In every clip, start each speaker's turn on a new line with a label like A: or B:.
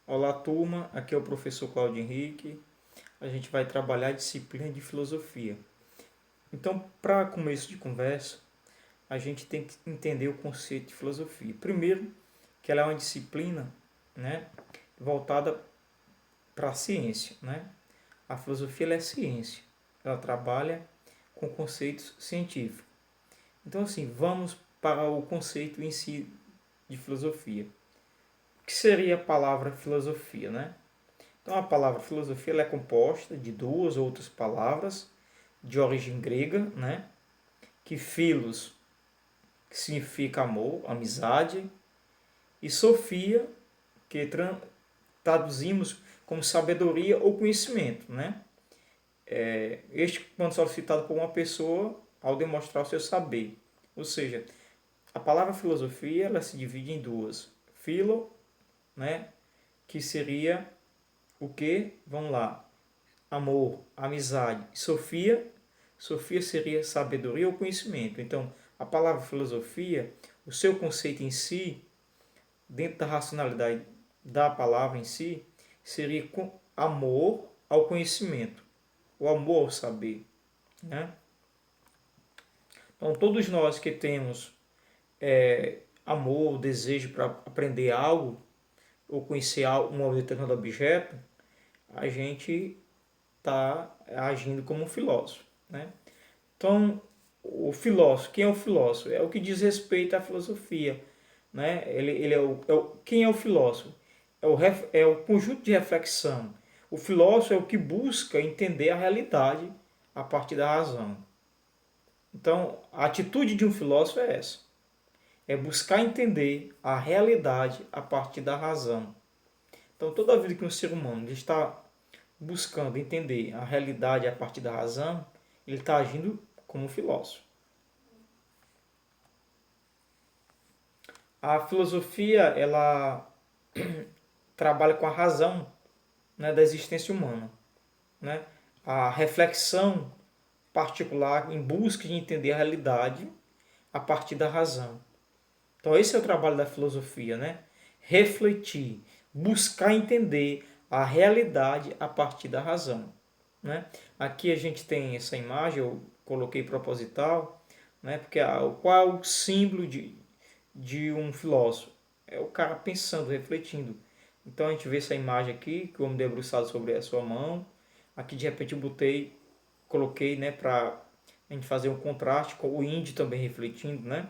A: Olá, turma. Aqui é o professor Cláudio Henrique. A gente vai trabalhar a disciplina de filosofia. Então, para começo de conversa, a gente tem que entender o conceito de filosofia. Primeiro, que ela é uma disciplina, né, voltada para a ciência, né? A filosofia ela é ciência. Ela trabalha com conceitos científicos. Então, assim, vamos para o conceito em si de filosofia. O que seria a palavra filosofia, né? Então a palavra filosofia ela é composta de duas ou outras palavras de origem grega, né? Que philos, que significa amor, amizade, e sofia, que traduzimos como sabedoria ou conhecimento, né? Este quando solicitado por uma pessoa ao demonstrar o seu saber. Ou seja, a palavra filosofia ela se divide em duas. Philo, né? Que seria o que? Vamos lá. Amor, amizade, Sofia. Sofia seria sabedoria ou conhecimento. Então, a palavra filosofia, o seu conceito em si, dentro da racionalidade da palavra em si, seria com amor ao conhecimento, o amor ao saber, né? Então, todos nós que temos amor, desejo para aprender algo ou conhecer um determinado objeto, a gente está agindo como um filósofo, né? Então, o filósofo, quem é o filósofo? É o que diz respeito à filosofia, né? Ele quem é o filósofo? É o conjunto de reflexão. O filósofo é o que busca entender a realidade a partir da razão. Então, a atitude de um filósofo é essa. É buscar entender a realidade a partir da razão. Então, toda vida que um ser humano está buscando entender a realidade a partir da razão, ele está agindo como filósofo. A filosofia ela trabalha com a razão, né, da existência humana, né? A reflexão particular em busca de entender a realidade a partir da razão. Então esse é o trabalho da filosofia, né? Refletir, buscar entender a realidade a partir da razão, né? Aqui a gente tem essa imagem, eu coloquei proposital, né? Porque qual é o símbolo de um filósofo? É o cara pensando, refletindo. Então a gente vê essa imagem aqui, que o homem debruçado sobre a sua mão. Aqui de repente eu coloquei, né, para a gente fazer um contraste com o índio também refletindo, né?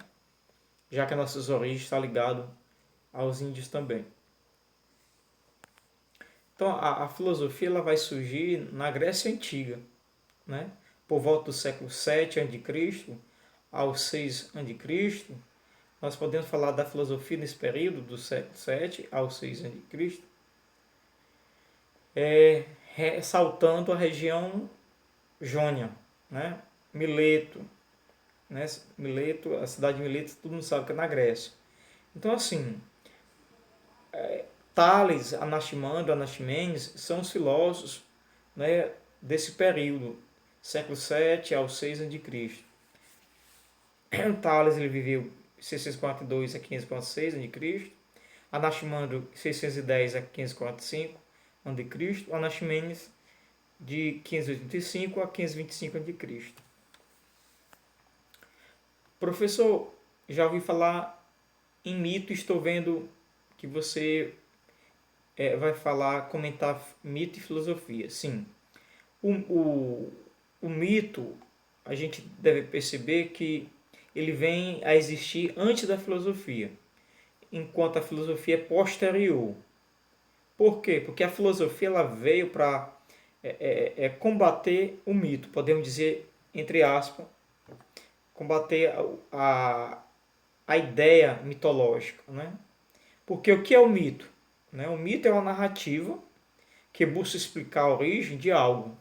A: Já que as nossas origens estão ligadas aos índios também. Então a filosofia ela vai surgir na Grécia Antiga, né? Por volta do século 7 a.C. ao 6 a.C. Nós podemos falar da filosofia nesse período, do século 7 ao 6 a.C., ressaltando a região Jônia, né? Mileto, né? Mileto, a cidade de Mileto, todo mundo sabe que é na Grécia. Então, assim, Tales, Anaximenes são os filósofos, né, desse período, século 7 ao 6 a.C. Tales ele viveu 642 a 546 a.C. Anaximandro 610 a 545 a.C. Anaximenes de 585 a 525 a.C. Professor, já ouvi falar em mito, estou vendo que você vai comentar mito e filosofia. Sim, o mito, a gente deve perceber que ele vem a existir antes da filosofia, enquanto a filosofia é posterior. Por quê? Porque a filosofia ela veio para combater o mito, podemos dizer, entre aspas, combater a ideia mitológica, né? Porque o que é o mito? Né? O mito é uma narrativa que busca explicar a origem de algo.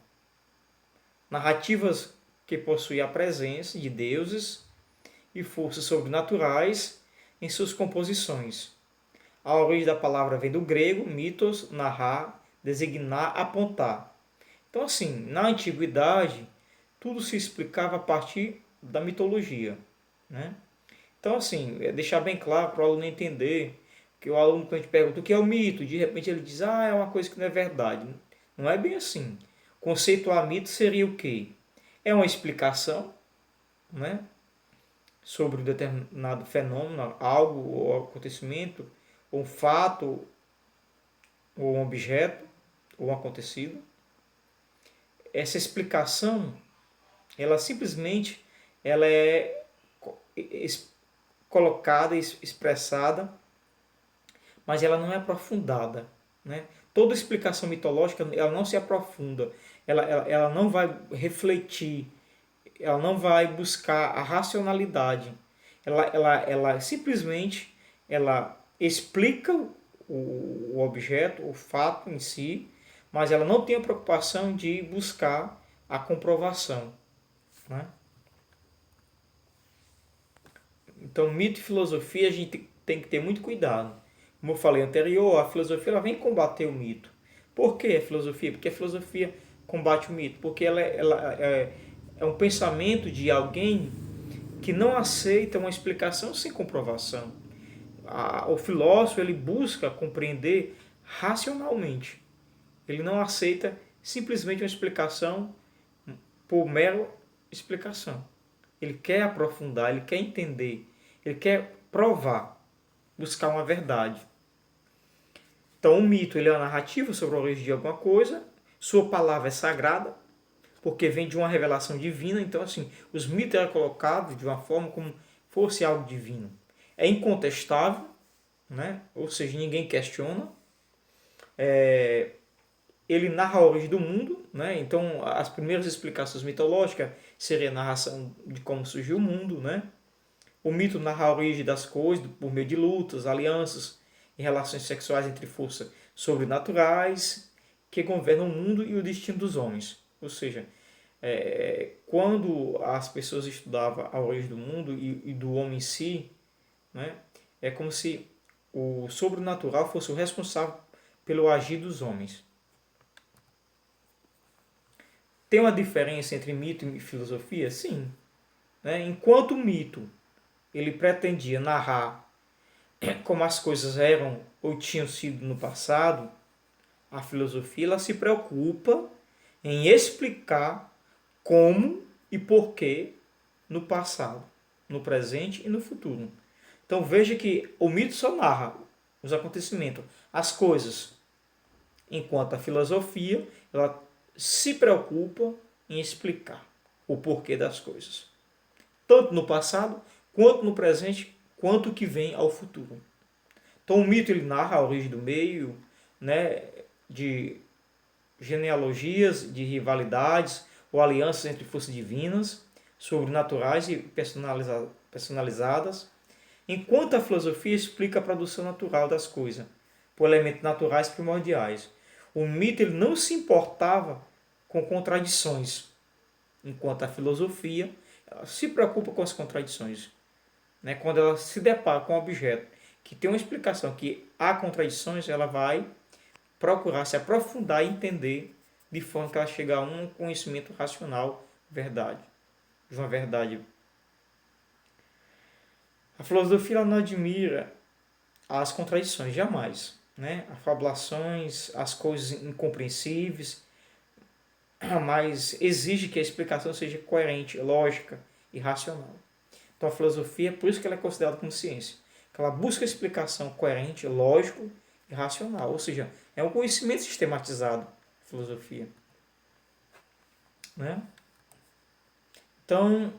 A: Narrativas que possuem a presença de deuses e forças sobrenaturais em suas composições. A origem da palavra vem do grego, mitos, narrar, designar, apontar. Então, assim, na antiguidade, tudo se explicava a partir da mitologia, né? Então, assim, deixar bem claro para o aluno entender Que o aluno, quando a gente pergunta o que é o mito, de repente ele diz, é uma coisa que não é verdade. Não é bem assim. Conceituar mito seria o quê? É uma explicação, né, sobre um determinado fenômeno, algo ou acontecimento, ou um fato, ou um objeto, ou um acontecido. Essa explicação, ela simplesmente ela é colocada, expressada, mas ela não é aprofundada, né? Toda explicação mitológica ela não se aprofunda, ela não vai refletir, ela não vai buscar a racionalidade, ela simplesmente ela explica o objeto, o fato em si, mas ela não tem a preocupação de buscar a comprovação, né? Então, mito e filosofia a gente tem que ter muito cuidado. Como eu falei anterior, a filosofia ela vem combater o mito. Por que a filosofia? Porque a filosofia combate o mito. Porque é um pensamento de alguém que não aceita uma explicação sem comprovação. O filósofo ele busca compreender racionalmente. Ele não aceita simplesmente uma explicação por mero explicação. Ele quer aprofundar, ele quer entender, ele quer provar, buscar uma verdade. Então, o mito ele é uma narrativa sobre a origem de alguma coisa, sua palavra é sagrada, porque vem de uma revelação divina, então, assim, os mitos eram colocados de uma forma como fosse algo divino. É incontestável, né? Ou seja, ninguém questiona. Ele narra a origem do mundo, né? Então as primeiras explicações mitológicas seria a narração de como surgiu o mundo, né? O mito narra a origem das coisas por meio de lutas, alianças e relações sexuais entre forças sobrenaturais que governam o mundo e o destino dos homens. Ou seja, quando as pessoas estudavam a origem do mundo e do homem em si, né? É como se o sobrenatural fosse o responsável pelo agir dos homens. Tem uma diferença entre mito e filosofia? Sim. Né? Enquanto o mito ele pretendia narrar como as coisas eram ou tinham sido no passado, a filosofia ela se preocupa em explicar como e porquê no passado, no presente e no futuro. Então veja que o mito só narra os acontecimentos, as coisas, enquanto a filosofia ela se preocupa em explicar o porquê das coisas, tanto no passado, quanto no presente, quanto o que vem ao futuro. Então o mito ele narra a origem do meio, né, de genealogias, de rivalidades ou alianças entre forças divinas, sobrenaturais e personalizadas, enquanto a filosofia explica a produção natural das coisas, por elementos naturais primordiais. O mito ele não se importava com contradições, enquanto a filosofia ela se preocupa com as contradições. Né? Quando ela se depara com um objeto que tem uma explicação, que há contradições, ela vai procurar se aprofundar e entender de forma que ela chegue a um conhecimento racional, verdade, de uma verdade. A filosofia ela não admira as contradições, jamais. Né? As fabulações, as coisas incompreensíveis, mas exige que a explicação seja coerente, lógica e racional. Então a filosofia, por isso que ela é considerada como ciência, que ela busca explicação coerente, lógico e racional, ou seja, é um conhecimento sistematizado, a filosofia. Né? Então,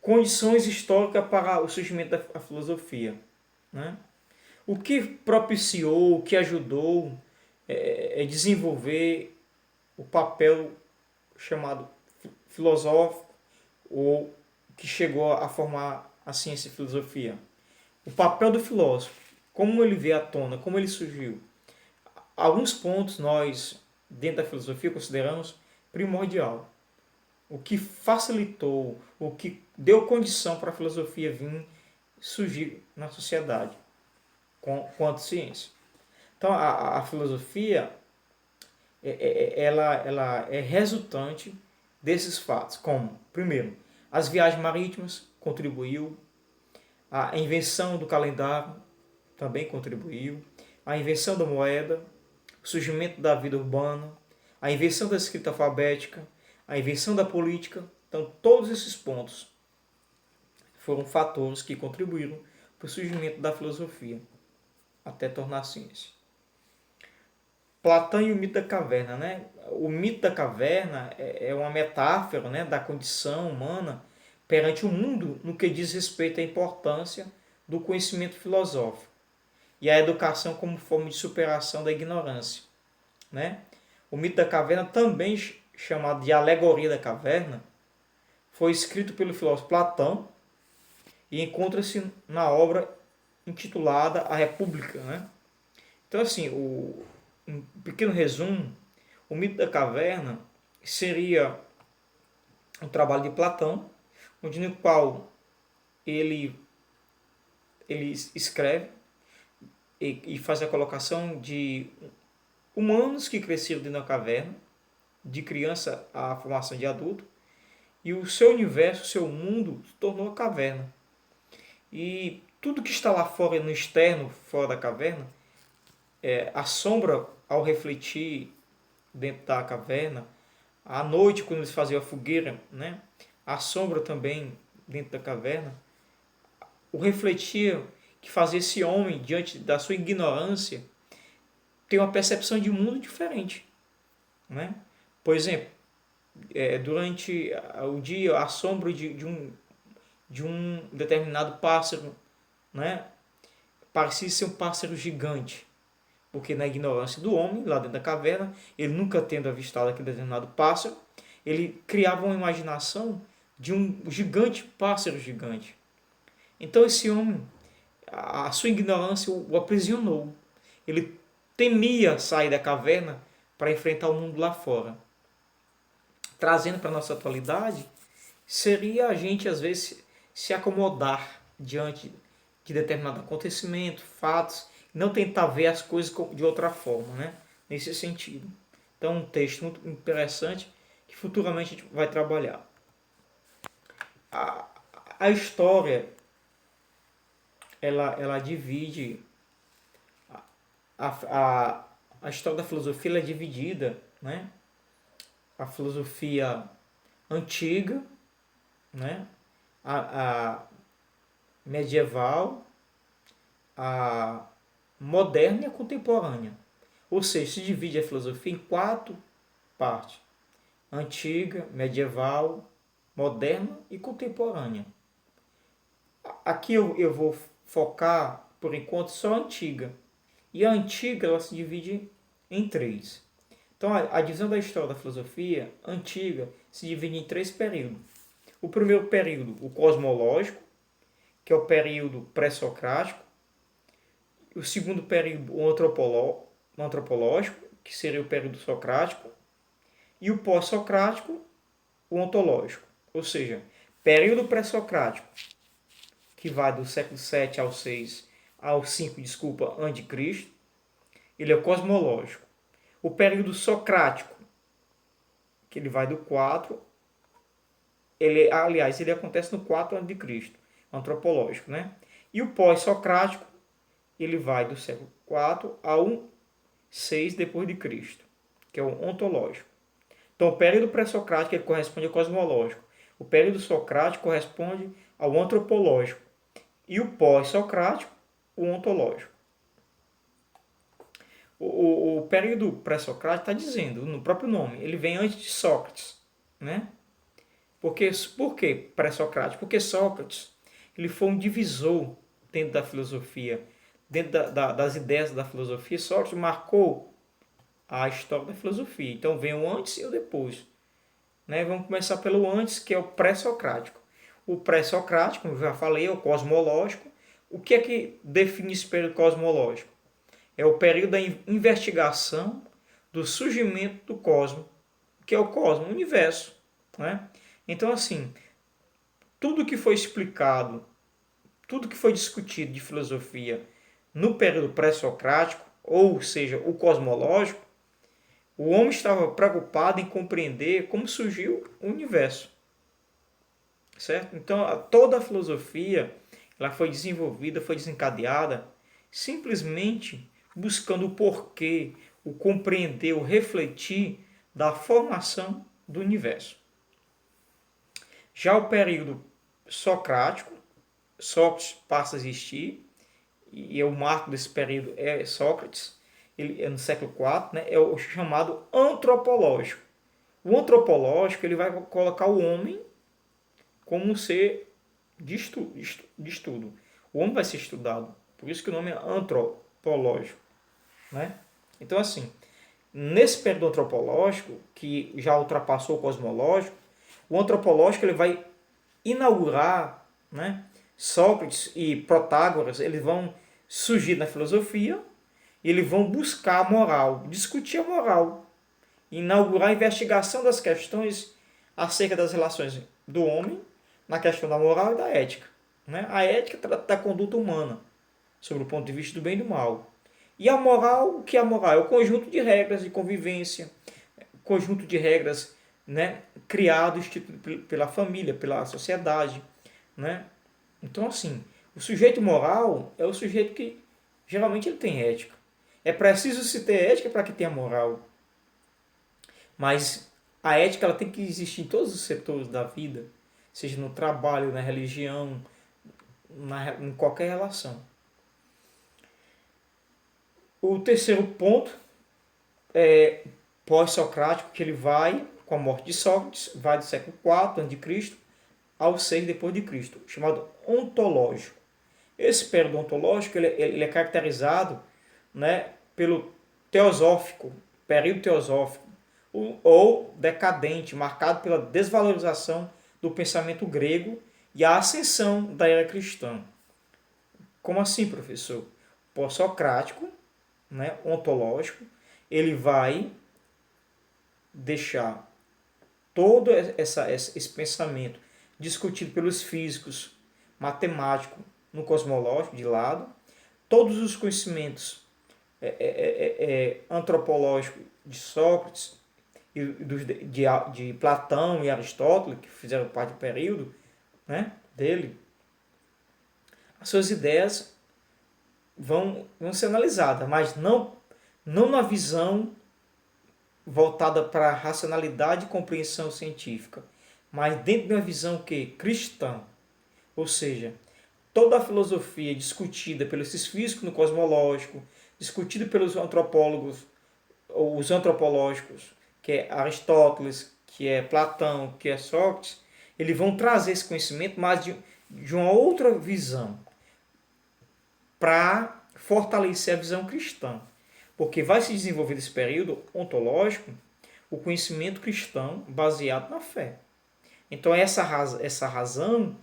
A: condições históricas para o surgimento da filosofia. Né? O que propiciou, o que ajudou desenvolver o papel chamado filosófico, ou que chegou a formar a ciência e a filosofia. O papel do filósofo, como ele veio à tona, como ele surgiu. Alguns pontos nós, dentro da filosofia, consideramos primordial. O que facilitou, o que deu condição para a filosofia vir surgir na sociedade, quanto ciência. Então, a filosofia ela é resultante desses fatos, como, primeiro, as viagens marítimas contribuiu, A invenção do calendário também contribuiu. A invenção da moeda, o surgimento da vida urbana, a invenção da escrita alfabética, a invenção da política. Então, todos esses pontos foram fatores que contribuíram para o surgimento da filosofia, até tornar ciência. Platão e o mito da caverna, né? O mito da caverna é uma metáfora, né, da condição humana perante o mundo no que diz respeito à importância do conhecimento filosófico e a educação como forma de superação da ignorância, né? O mito da caverna, também chamado de alegoria da caverna, foi escrito pelo filósofo Platão e encontra-se na obra intitulada A República, né? Então, assim, um pequeno resumo, o mito da caverna seria um trabalho de Platão, onde no qual ele escreve e faz a colocação de humanos que cresceram dentro da caverna, de criança à formação de adulto, e o seu universo, o seu mundo, se tornou a caverna. E tudo que está lá fora, no externo, fora da caverna, a sombra, ao refletir dentro da caverna, à noite, quando eles faziam a fogueira, né? A sombra também dentro da caverna, o refletir que fazia esse homem, diante da sua ignorância, ter uma percepção de mundo diferente, né? Por exemplo, durante o dia, a sombra de um determinado pássaro, né, parecia ser um pássaro gigante, porque na ignorância do homem, lá dentro da caverna, ele nunca tendo avistado aquele determinado pássaro, ele criava uma imaginação de um gigante pássaro gigante. Então esse homem, a sua ignorância o aprisionou. Ele temia sair da caverna para enfrentar o mundo lá fora. Trazendo para a nossa atualidade, seria a gente às vezes se acomodar diante de determinado acontecimento, fatos, e não tentar ver as coisas de outra forma, né? Nesse sentido. Então, um texto muito interessante que futuramente a gente vai trabalhar. A história, ela divide, a história da filosofia ela é dividida, né? A filosofia antiga, né? A medieval, a moderna e a contemporânea. Ou seja, se divide a filosofia em 4 partes: antiga, medieval, moderna e contemporânea. Aqui eu vou focar, por enquanto, só a antiga. E a antiga ela se divide em 3. Então, a divisão da história da filosofia antiga se divide em 3 períodos. O primeiro período, o cosmológico, que é o período pré-socrático. O segundo período, o antropológico, que seria o período socrático. E o pós-socrático, o ontológico. Ou seja, período pré-socrático, que vai do século 7 ao 6, ao 5, antes de Cristo, ele é o cosmológico. O período socrático, que ele vai do 4, ele acontece no 4 a.C., antropológico, né? E o pós-socrático, ele vai do século 4 ao 6 depois de Cristo, que é o ontológico. Então, o período pré-socrático ele corresponde ao cosmológico. O período socrático corresponde ao antropológico. E o pós-socrático, o ontológico. O período pré-socrático está dizendo, no próprio nome, ele vem antes de Sócrates, né? Por que pré-socrático? Porque Sócrates ele foi um divisor dentro da filosofia, dentro das ideias da filosofia. Sócrates marcou a história da filosofia. Então vem o antes e o depois, né? Vamos começar pelo antes, que é o pré-socrático. O pré-socrático, como eu já falei, é o cosmológico. O que é que define esse período cosmológico? É o período da investigação do surgimento do cosmos, que é o cosmos, o universo, né? Então, assim, tudo que foi explicado, tudo que foi discutido de filosofia no período pré-socrático, ou seja, o cosmológico, o homem estava preocupado em compreender como surgiu o universo, certo? Então, toda a filosofia ela foi desenvolvida, foi desencadeada simplesmente buscando o porquê, o compreender, o refletir da formação do universo. Já o período socrático, Sócrates passa a existir, e o marco desse período é Sócrates, ele é no século IV, né, é o chamado antropológico. O antropológico ele vai colocar o homem como um ser de estudo. O homem vai ser estudado, por isso que o nome é antropológico. Né? Então, assim, nesse período antropológico, que já ultrapassou o cosmológico, o antropológico ele vai inaugurar, né? Sócrates e Protágoras, eles vão surgir na filosofia e eles vão buscar a moral, discutir a moral, inaugurar a investigação das questões acerca das relações do homem na questão da moral e da ética. Né? A ética trata da conduta humana, sobre o ponto de vista do bem e do mal. E a moral, o que é a moral? É o conjunto de regras de convivência, conjunto de regras, né, criado, instituído pela família, pela sociedade. Né? Então, assim, o sujeito moral é o sujeito que geralmente ele tem ética. É preciso se ter ética para que tenha moral. Mas a ética ela tem que existir em todos os setores da vida, seja no trabalho, na religião, em qualquer relação. O terceiro ponto é pós-socrático, que ele vai, com a morte de Sócrates, vai do século IV a.C. ao 6 depois de Cristo, chamado ontológico. Esse período ontológico ele é caracterizado, né, pelo teosófico, período teosófico, ou decadente, marcado pela desvalorização do pensamento grego e a ascensão da era cristã. Como assim, professor? Pós-socrático, né, ontológico, ele vai deixar todo esse pensamento discutido pelos físicos, matemático, no cosmológico de lado, todos os conhecimentos antropológicos de Sócrates, de Platão e Aristóteles, que fizeram parte do período, né, dele, as suas ideias vão ser analisadas, mas não na visão voltada para a racionalidade e compreensão científica, mas dentro de uma visão cristã. Ou seja, toda a filosofia discutida pelos físicos no cosmológico, discutida pelos antropólogos, ou os antropológicos, que é Aristóteles, que é Platão, que é Sócrates, eles vão trazer esse conhecimento, mas de uma outra visão, para fortalecer a visão cristã. Porque vai se desenvolver nesse período ontológico o conhecimento cristão baseado na fé. Então essa razão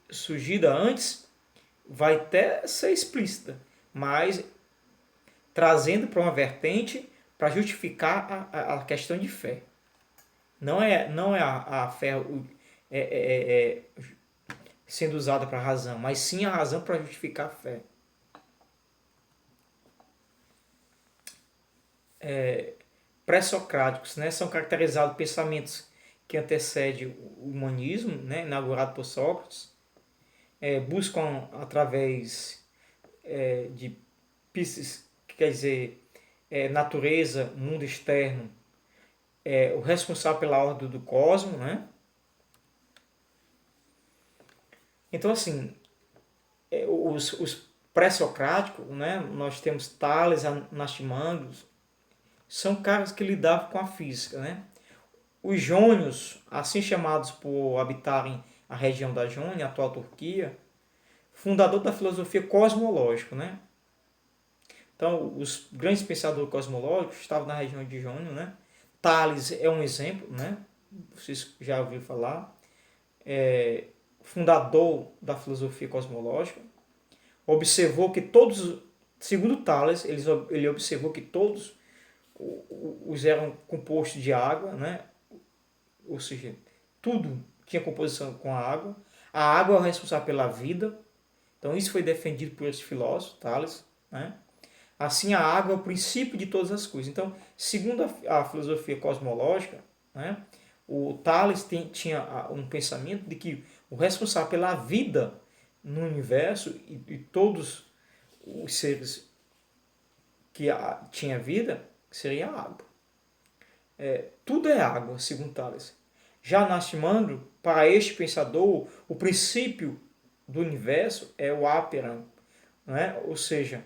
A: surgida antes vai até ser explícita, mas trazendo para uma vertente para justificar a questão de fé. Não é a fé sendo usada para a razão, mas sim a razão para justificar a fé. Pré-socráticos, né, são caracterizados pensamentos que antecedem o humanismo, né, inaugurado por Sócrates, buscam através de pistas, que quer dizer natureza, mundo externo, o responsável pela ordem do cosmos, né? Então, assim, os pré-socráticos, né, nós temos Tales, Anaximandros, são caras que lidavam com a física, né? Os jônios, assim chamados por habitarem a região da Jônia, a atual Turquia, fundador da filosofia cosmológica, né? Então, os grandes pensadores cosmológicos estavam na região de Jônia, né? Tales é um exemplo, né? Vocês já ouviram falar. Fundador da filosofia cosmológica. Observou que todos, segundo Tales, ele observou que todos os eram compostos de água, né? Ou seja, tudo tinha composição com a água. A água é o responsável pela vida. Então isso foi defendido por esse filósofo, Tales, né? Assim, a água é o princípio de todas as coisas. Então, segundo a filosofia cosmológica, né, o Tales tinha um pensamento de que o responsável pela vida no universo e todos os seres que tinha vida, seria água. Tudo é água, segundo Tales. Já Anaximandro, para este pensador, o princípio do universo é o áperam, né? Ou seja,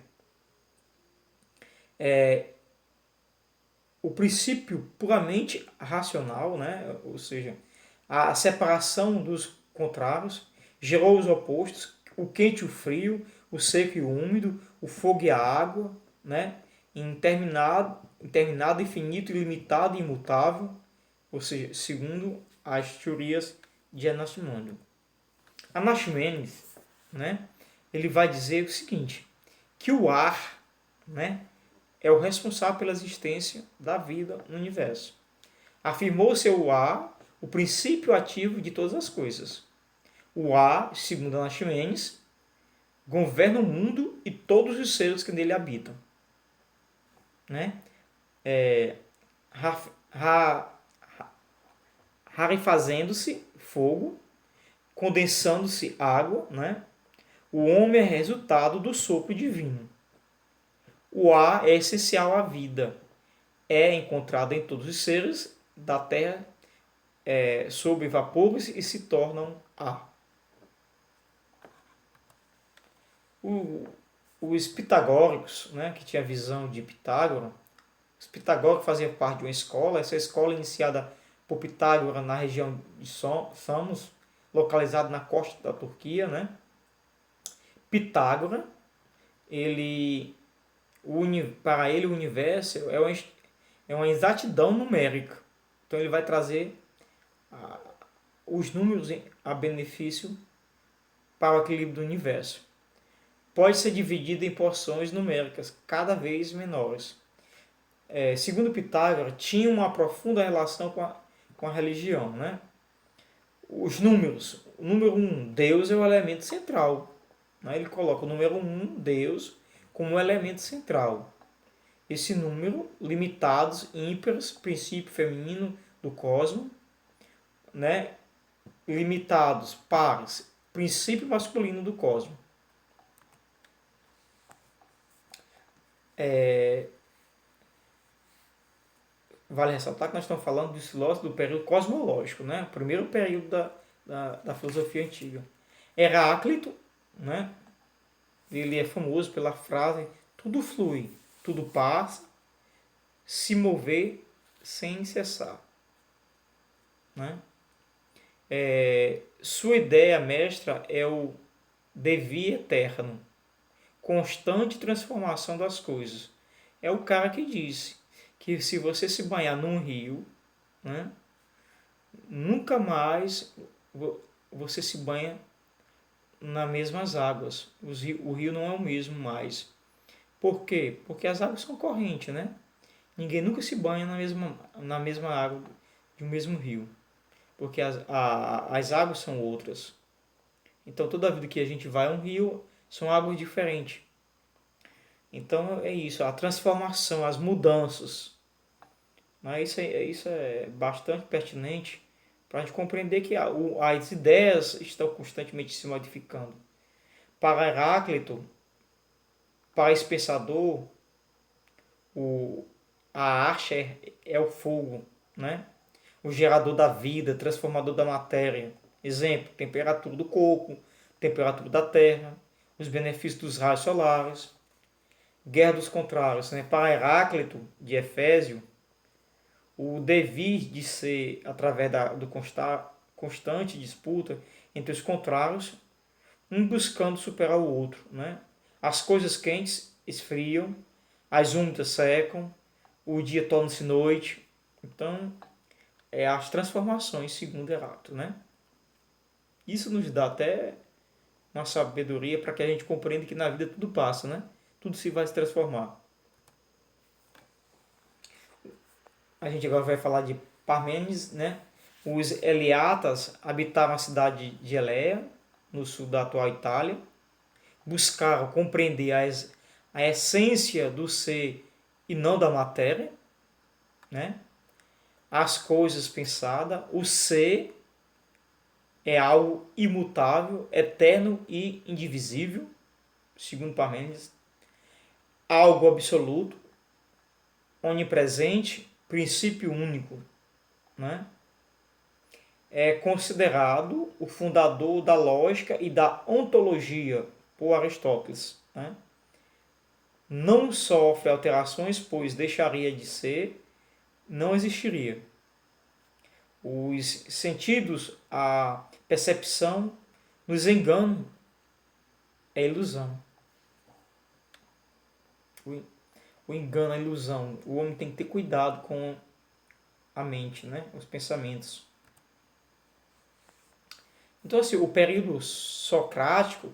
A: o princípio puramente racional, né? Ou seja, a separação dos contrários gerou os opostos, o quente e o frio, o seco e o úmido, o fogo e a água, né? Interminado, infinito, ilimitado e imutável, ou seja, segundo as teorias de Anaximandro. Anaximenes, né? Ele vai dizer o seguinte, que o ar, né, é o responsável pela existência da vida no universo. Afirmou ser o ar o princípio ativo de todas as coisas. O ar, segundo Anaximenes, governa o mundo e todos os seres que nele habitam. Né? Rarefazendo-se fogo, condensando-se água, né? O homem é resultado do sopro divino. O ar é essencial à vida. É encontrado em todos os seres da Terra sob vapores e se tornam ar. Os pitagóricos, né, que tinha a visão de Pitágoras, os pitagóricos faziam parte de uma escola, essa escola iniciada por Pitágoras na região de Samos, localizado na costa da Turquia, né? Pitágoras, para ele o universo é uma exatidão numérica. Então ele vai trazer os números a benefício para o equilíbrio do universo. Pode ser dividido em porções numéricas cada vez menores. Segundo Pitágoras, tinha uma profunda relação com a religião. Né? Os números. O número 1, Deus é o elemento central. Né? Ele coloca o número 1, Deus, como um elemento central. Esse número, limitados, ímpares, princípio feminino do cosmos, né? Limitados, pares, princípio masculino do cosmos. Vale ressaltar que nós estamos falando dos filósofos do período cosmológico, né? O primeiro período da filosofia antiga. Heráclito, né? Ele é famoso pela frase: tudo flui, tudo passa, se mover sem cessar. Né? Sua ideia mestra é o devir eterno, constante transformação das coisas. É o cara que disse que se você se banhar num rio, né, nunca mais você se banha nas mesmas águas. O rio não é o mesmo mais. Por quê? Porque as águas são correntes, né? Ninguém nunca se banha na mesma água de um mesmo rio. Porque as águas são outras. Então, toda vida que a gente vai a um rio, são águas diferentes. Então, é isso, a transformação, as mudanças. Isso é bastante pertinente para a gente compreender que as ideias estão constantemente se modificando. Para Heráclito, para esse pensador, a arte é o fogo, né? O gerador da vida, transformador da matéria. Exemplo, temperatura do corpo, temperatura da terra, os benefícios dos raios solares. Guerra dos contrários. Né? Para Heráclito, de Efésio, o devir de ser através do constante disputa entre os contrários, um buscando superar o outro. Né? As coisas quentes esfriam, as úmidas secam, o dia torna-se noite. Então, as transformações segundo Heráclito. Né? Isso nos dá até uma sabedoria para que a gente compreenda que na vida tudo passa, né? Tudo se vai se transformar. A gente agora vai falar de Parmênides, né? Os Eleatas habitavam a cidade de Elea, no sul da atual Itália. Buscaram compreender a essência do ser e não da matéria, né? As coisas pensadas, o ser é algo imutável, eterno e indivisível, segundo Parmênides, algo absoluto, onipresente, princípio único, né? É considerado o fundador da lógica e da ontologia por Aristóteles, né? Não sofre alterações, pois deixaria de ser, não existiria. Os sentidos, a percepção, nos enganam, é ilusão. O engano, a ilusão. O homem tem que ter cuidado com a mente, né? Os pensamentos. Então, assim, o período socrático,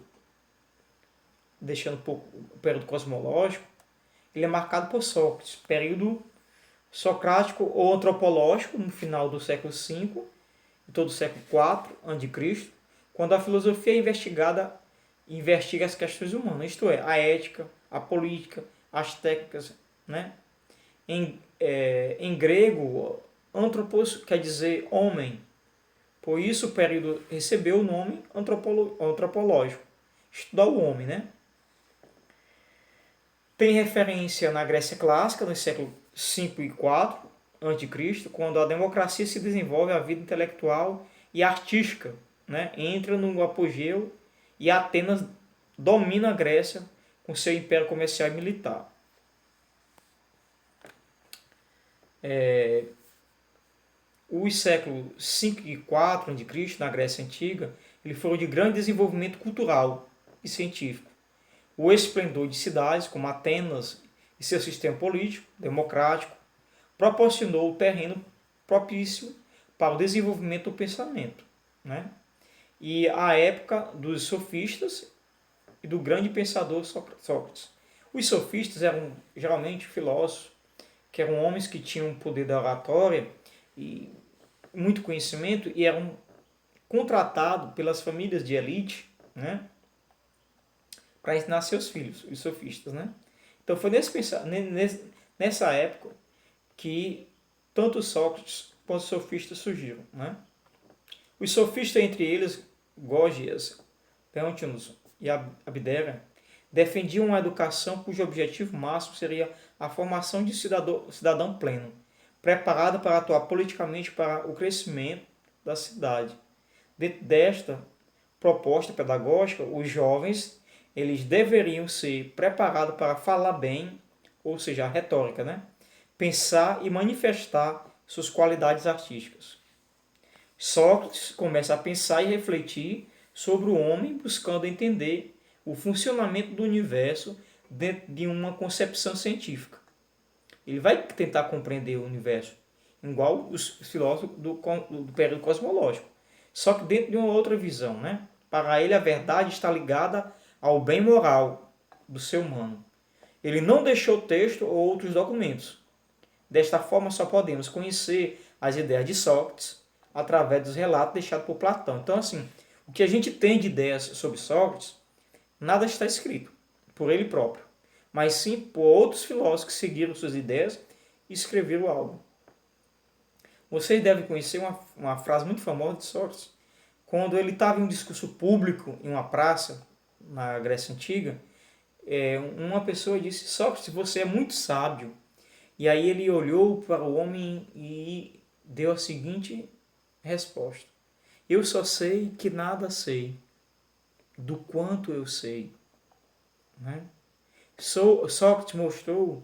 A: deixando um pouco o período cosmológico, ele é marcado por Sócrates. Período socrático ou antropológico, no final do século V e todo o século IV a.C., quando a filosofia é investiga as questões humanas, isto é, a ética, a política, as técnicas, né? Em grego, anthropos quer dizer homem. Por isso o período recebeu o nome antropológico. Estudar o homem, né? Tem referência na Grécia Clássica, no século V e IV a.C., quando a democracia se desenvolve, a vida intelectual e artística, né? Entra no apogeu e Atenas domina a Grécia com seu império comercial e militar. Os séculos V e IV a.C., na Grécia Antiga, ele foram de grande desenvolvimento cultural e científico. O esplendor de cidades como Atenas e seu sistema político, democrático, proporcionou o terreno propício para o desenvolvimento do pensamento, né? E a época dos sofistas e do grande pensador Sócrates. Os sofistas eram geralmente filósofos, que eram homens que tinham o poder da oratória e muito conhecimento e eram contratados pelas famílias de elite, né, para ensinar seus filhos, os sofistas, né? Então foi nessa época que tanto Sócrates quanto os sofistas surgiram, né? Os sofistas, entre eles Gorgias, Leontinos e Abdera, defendiam uma educação cujo objetivo máximo seria a formação de cidadão pleno, preparado para atuar politicamente para o crescimento da cidade. Dentro desta proposta pedagógica, os jovens eles deveriam ser preparados para falar bem, ou seja, a retórica, né? Pensar e manifestar suas qualidades artísticas. Sócrates começa a pensar e refletir sobre o homem, buscando entender o funcionamento do universo dentro de uma concepção científica. Ele vai tentar compreender o universo, igual os filósofos do período cosmológico, só que dentro de uma outra visão, né? Para ele, a verdade está ligada ao bem moral do ser humano. Ele não deixou texto ou outros documentos. Desta forma, só podemos conhecer as ideias de Sócrates através dos relatos deixados por Platão. Então, assim, o que a gente tem de ideias sobre Sócrates, nada está escrito por ele próprio, mas sim por outros filósofos que seguiram suas ideias e escreveram algo. Vocês devem conhecer uma frase muito famosa de Sócrates. Quando ele estava em um discurso público em uma praça, na Grécia Antiga, uma pessoa disse: Sócrates, você é muito sábio. E aí ele olhou para o homem e deu a seguinte resposta: eu só sei que nada sei, do quanto eu sei. Né? Sócrates mostrou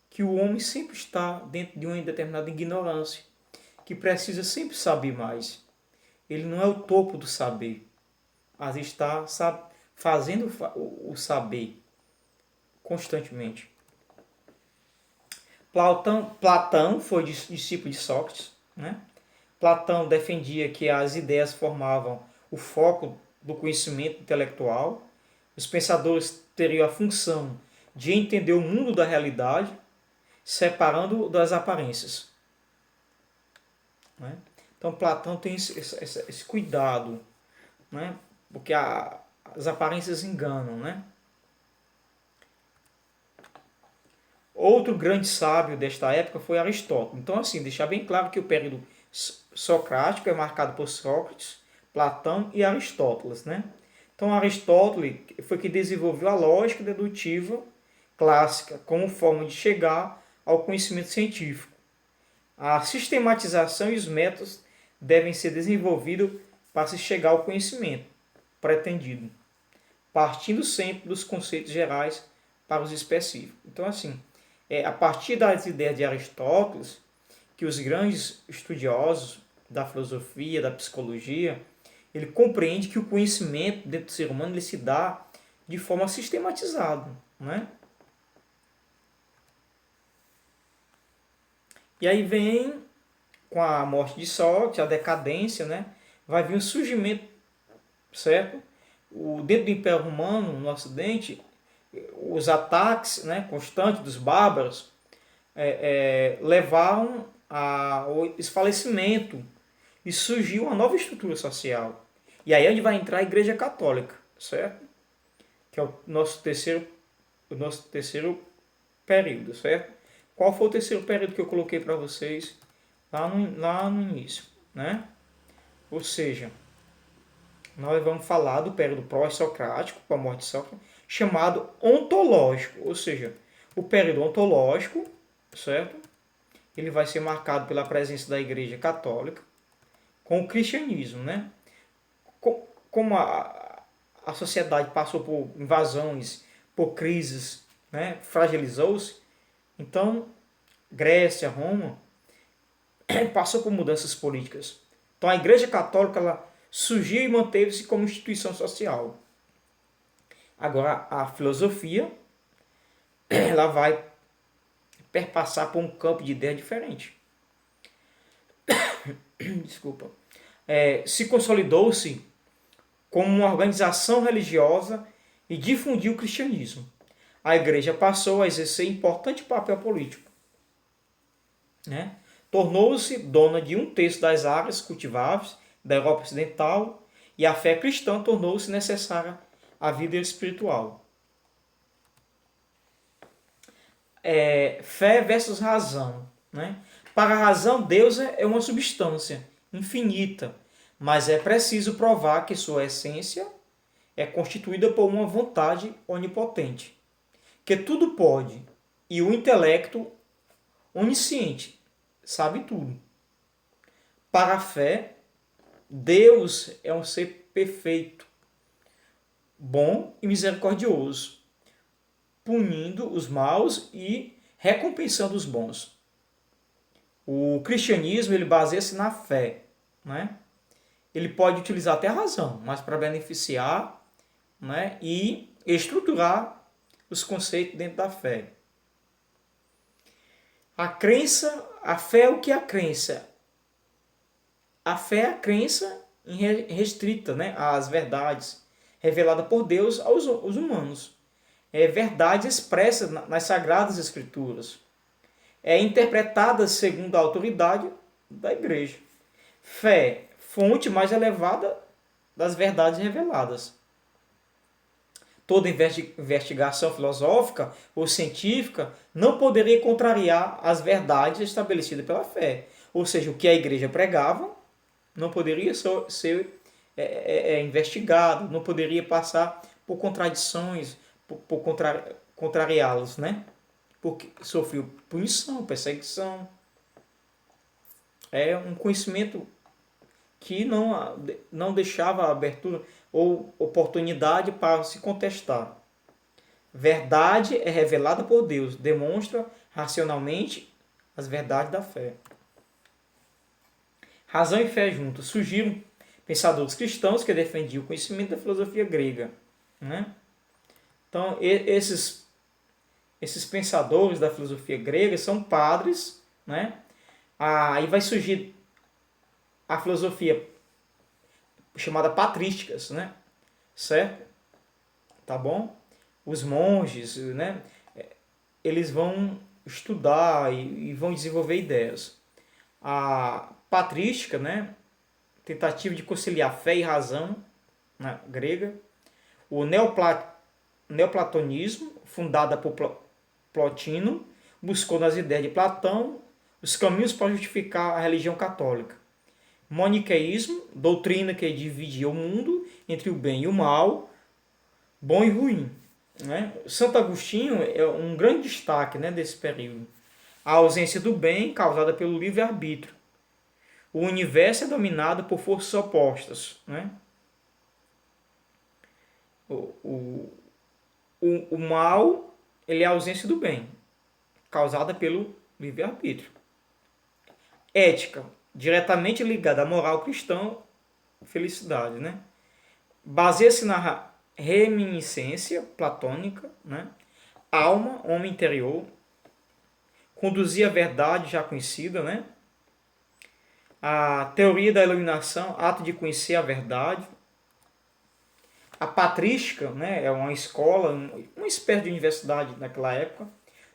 A: que o homem sempre está dentro de uma determinada ignorância, que precisa sempre saber mais. Ele não é o topo do saber, mas está fazendo o saber constantemente. Platão foi discípulo de Sócrates, né? Platão defendia que as ideias formavam o foco do conhecimento intelectual. Os pensadores teriam a função de entender o mundo da realidade, separando das aparências. Né? Então Platão tem esse cuidado, né? Porque as aparências enganam. Né? Outro grande sábio desta época foi Aristóteles. Então, assim, deixar bem claro que o período socrático é marcado por Sócrates, Platão e Aristóteles, né? Então Aristóteles foi que desenvolveu a lógica dedutiva clássica como forma de chegar ao conhecimento científico. A sistematização e os métodos devem ser desenvolvidos para se chegar ao conhecimento pretendido, partindo sempre dos conceitos gerais para os específicos. Então, assim, a partir das ideias de Aristóteles, que os grandes estudiosos da filosofia, da psicologia, ele compreende que o conhecimento dentro do ser humano ele se dá de forma sistematizada, né? E aí vem, com a morte de Sócrates, a decadência, né? Vai vir o surgimento, certo? Dentro do Império Romano, no Ocidente, os ataques, né, constantes dos bárbaros levaram ao esfalecimento e surgiu uma nova estrutura social. E aí é onde vai entrar a Igreja Católica, certo? Que é o nosso terceiro período, certo? Qual foi o terceiro período que eu coloquei para vocês lá no início, né? Ou seja, nós vamos falar do período pró-socrático, com a morte de Sócrates, chamado ontológico, ou seja, o período ontológico, certo? Ele vai ser marcado pela presença da Igreja Católica com o cristianismo, né? Como a sociedade passou por invasões, por crises, né? Fragilizou-se, então Grécia, Roma, passou por mudanças políticas. Então a Igreja Católica ela surgiu e manteve-se como instituição social. Agora a filosofia ela vai perpassar por um campo de ideia diferente. Desculpa. Se consolidou-se como uma organização religiosa e difundiu o cristianismo. A Igreja passou a exercer importante papel político, né? Tornou-se dona de 1/3 das áreas cultiváveis da Europa Ocidental e a fé cristã tornou-se necessária à vida espiritual. Fé versus razão, né? Para a razão, Deus é uma substância infinita, mas é preciso provar que sua essência é constituída por uma vontade onipotente, que tudo pode, e o intelecto onisciente sabe tudo. Para a fé, Deus é um ser perfeito, bom e misericordioso, punindo os maus e recompensando os bons. O cristianismo ele baseia-se na fé, né? Ele pode utilizar até a razão, mas para beneficiar, né, e estruturar os conceitos dentro da fé. A fé é o que é a crença? A fé é a crença restrita, né, às verdades reveladas por Deus aos humanos. É verdade expressa nas Sagradas Escrituras. É interpretada segundo a autoridade da Igreja. Fé, fonte mais elevada das verdades reveladas. Toda investigação filosófica ou científica não poderia contrariar as verdades estabelecidas pela fé. Ou seja, o que a Igreja pregava não poderia ser investigado, não poderia passar por contradições, por contrariá-los, né? Porque sofreu punição, perseguição. É um conhecimento que não deixava abertura ou oportunidade para se contestar. Verdade é revelada por Deus, demonstra racionalmente as verdades da fé. Razão e fé juntos. Surgiram pensadores cristãos que defendiam o conhecimento da filosofia grega, né? Então, esses pensadores da filosofia grega são padres, né? Aí vai surgir a filosofia chamada patrísticas, né? Certo? Tá bom? Os monges, né? Eles vão estudar e vão desenvolver ideias. A patrística, né? Tentativa de conciliar fé e razão, na grega. O neoplatonismo, fundada por Plotino, buscou nas ideias de Platão os caminhos para justificar a religião católica. Maniqueísmo, doutrina que dividia o mundo entre o bem e o mal, bom e ruim. Né? Santo Agostinho é um grande destaque, né, desse período. A ausência do bem causada pelo livre-arbítrio. O universo é dominado por forças opostas. Né? O mal ele é a ausência do bem, causada pelo livre-arbítrio. Ética, diretamente ligada à moral cristã, felicidade. Né? Baseia-se na reminiscência platônica, né? Alma, homem interior, conduzir a verdade já conhecida, né? A teoria da iluminação, ato de conhecer a verdade. A patrística, né, é uma escola, uma espécie de universidade naquela época.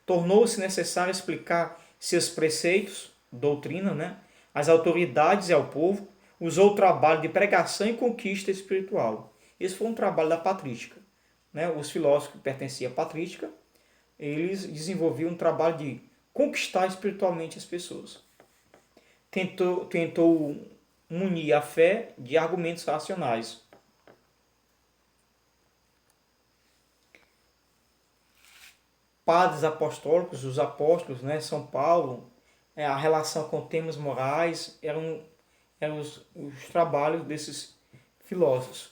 A: Tornou-se necessário explicar seus preceitos, doutrina, né, às autoridades e ao povo. Usou o trabalho de pregação e conquista espiritual. Esse foi um trabalho da patrística. Né? Os filósofos que pertenciam à patrística, eles desenvolviam um trabalho de conquistar espiritualmente as pessoas. Tentou munir a fé de argumentos racionais. Padres apostólicos, os apóstolos, né, São Paulo, a relação com temas morais, eram os trabalhos desses filósofos.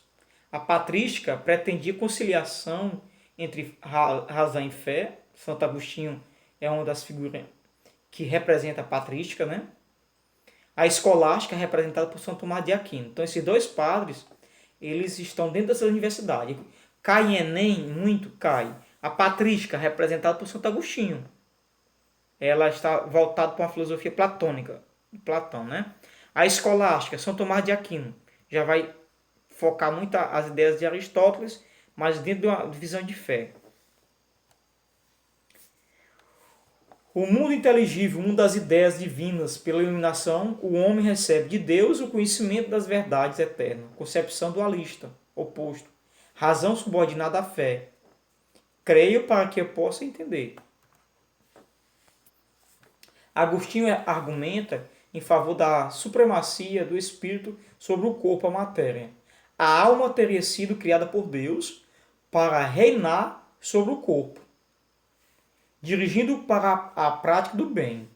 A: A patrística pretendia conciliação entre razão e fé. Santo Agostinho é uma das figuras que representa a patrística, né? A escolástica é representada por São Tomás de Aquino. Então, esses dois padres, eles estão dentro dessa universidade. Cai em Enem, muito cai. A patrística, representada por Santo Agostinho. Ela está voltada para uma filosofia platônica, Platão, né? A escolástica, São Tomás de Aquino, já vai focar muito as ideias de Aristóteles, mas dentro de uma visão de fé. O mundo inteligível, o mundo das ideias divinas, pela iluminação, o homem recebe de Deus o conhecimento das verdades eternas. Concepção dualista, oposto. Razão subordinada à fé. Creio para que eu possa entender. Agostinho argumenta em favor da supremacia do espírito sobre o corpo, a matéria. A alma teria sido criada por Deus para reinar sobre o corpo, dirigindo para a prática do bem.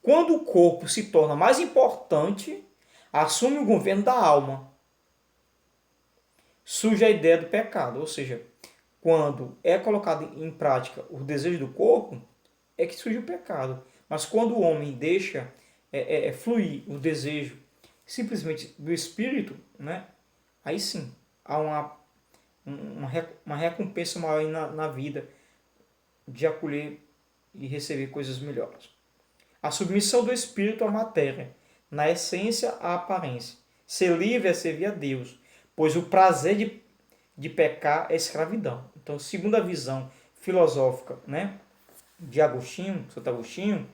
A: Quando o corpo se torna mais importante, assume o governo da alma. Surge a ideia do pecado, ou seja, quando é colocado em prática o desejo do corpo, é que surge o pecado. Mas quando o homem deixa fluir o desejo simplesmente do espírito, né, aí sim há uma recompensa maior na vida de acolher e receber coisas melhores. A submissão do espírito à matéria, na essência à aparência. Ser livre é servir a Deus, pois o prazer de pecar é escravidão. Então, segundo a visão filosófica, né, de Agostinho, Santo Agostinho,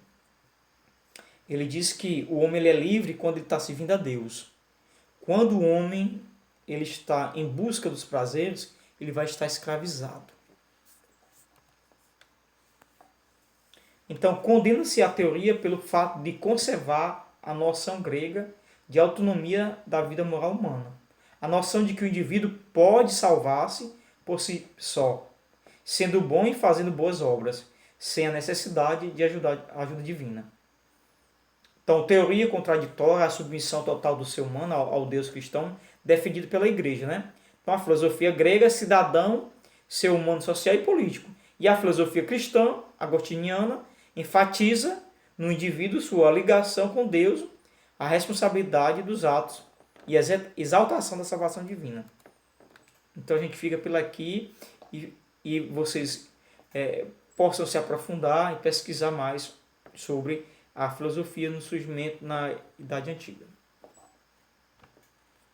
A: ele diz que o homem ele é livre quando ele está servindo a Deus. Quando o homem ele está em busca dos prazeres, ele vai estar escravizado. Então, condena-se a teoria pelo fato de conservar a noção grega de autonomia da vida moral humana. A noção de que o indivíduo pode salvar-se por si só, sendo bom e fazendo boas obras, sem a necessidade de ajuda divina. Então, teoria contraditória à submissão total do ser humano ao Deus cristão, defendido pela Igreja. Né? Então, a filosofia grega é cidadão, ser humano, social e político. E a filosofia cristã, agostiniana, enfatiza no indivíduo sua ligação com Deus, a responsabilidade dos atos e a exaltação da salvação divina. Então, a gente fica por aqui e vocês possam se aprofundar e pesquisar mais sobre a filosofia no surgimento na Idade Antiga.